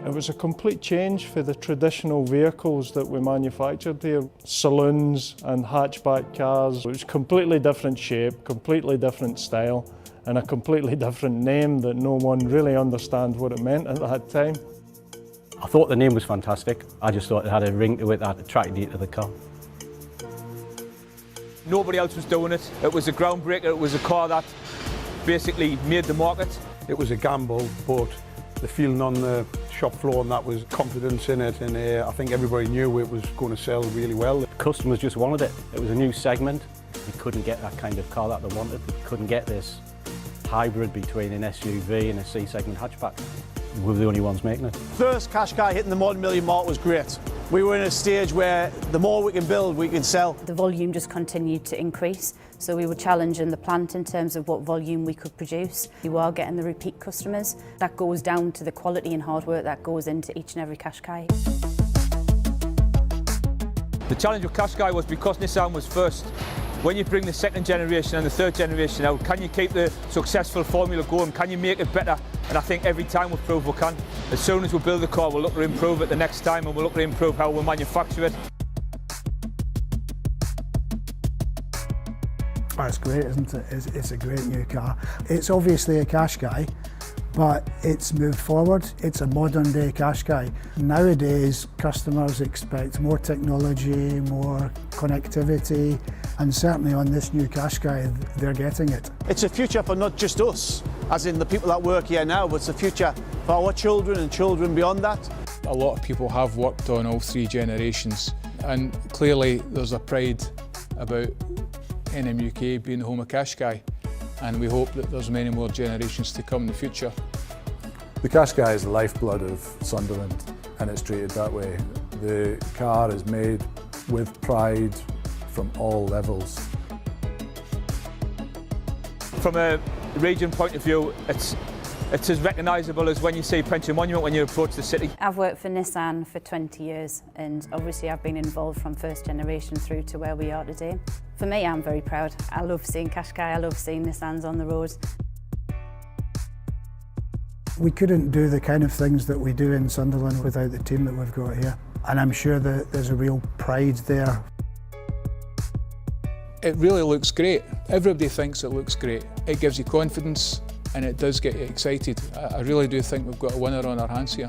It was a complete change for the traditional vehicles that we manufactured here. Saloons and hatchback cars. It was completely different shape, completely different style, and a completely different name that no one really understands what it meant at that time. I thought the name was fantastic. I just thought it had a ring to it that attracted you to the car. Nobody else was doing it. It was a groundbreaker. It was a car that basically made the market. It was a gamble, but the feeling on the shop floor and that was confidence in it, and I think everybody knew it was going to sell really well. Customers just wanted it. It was a new segment. We couldn't get that kind of car that they wanted. We couldn't get this hybrid between an SUV and a C-segment hatchback. We were the only ones making it. First Qashqai hitting the 1 million mark was great. We were in a stage where the more we can build, we can sell. The volume just continued to increase, so we were challenging the plant in terms of what volume we could produce. You are getting the repeat customers. That goes down to the quality and hard work that goes into each and every Qashqai. The challenge with Qashqai was because Nissan was first. When you bring the second generation and the third generation out, can you keep the successful formula going? Can you make it better? And I think every time we've proved we can. As soon as we build the car, we'll look to improve it the next time, and we'll look to improve how we manufacture it. That's great, isn't it? It's a great new car. It's obviously a Qashqai, but it's moved forward. It's a modern day Qashqai. Nowadays, customers expect more technology, more connectivity, and certainly on this new Qashqai, they're getting it. It's a future for not just us, as in the people that work here now, but it's a future for our children and children beyond that. A lot of people have worked on all three generations, and clearly there's a pride about NISSAN UK being the home of Qashqai, and we hope that there's many more generations to come in the future. The Qashqai is the lifeblood of Sunderland, and it's treated that way. The car is made with pride from all levels. From a region point of view, it's as recognisable as when you see Pension Monument when you approach the city. I've worked for Nissan for 20 years, and obviously I've been involved from first generation through to where we are today. For me, I'm very proud. I love seeing Qashqai, I love seeing Nissans on the road. We couldn't do the kind of things that we do in Sunderland without the team that we've got here. And I'm sure that there's a real pride there. It really looks great. Everybody thinks it looks great. It gives you confidence and it does get you excited. I really do think we've got a winner on our hands here.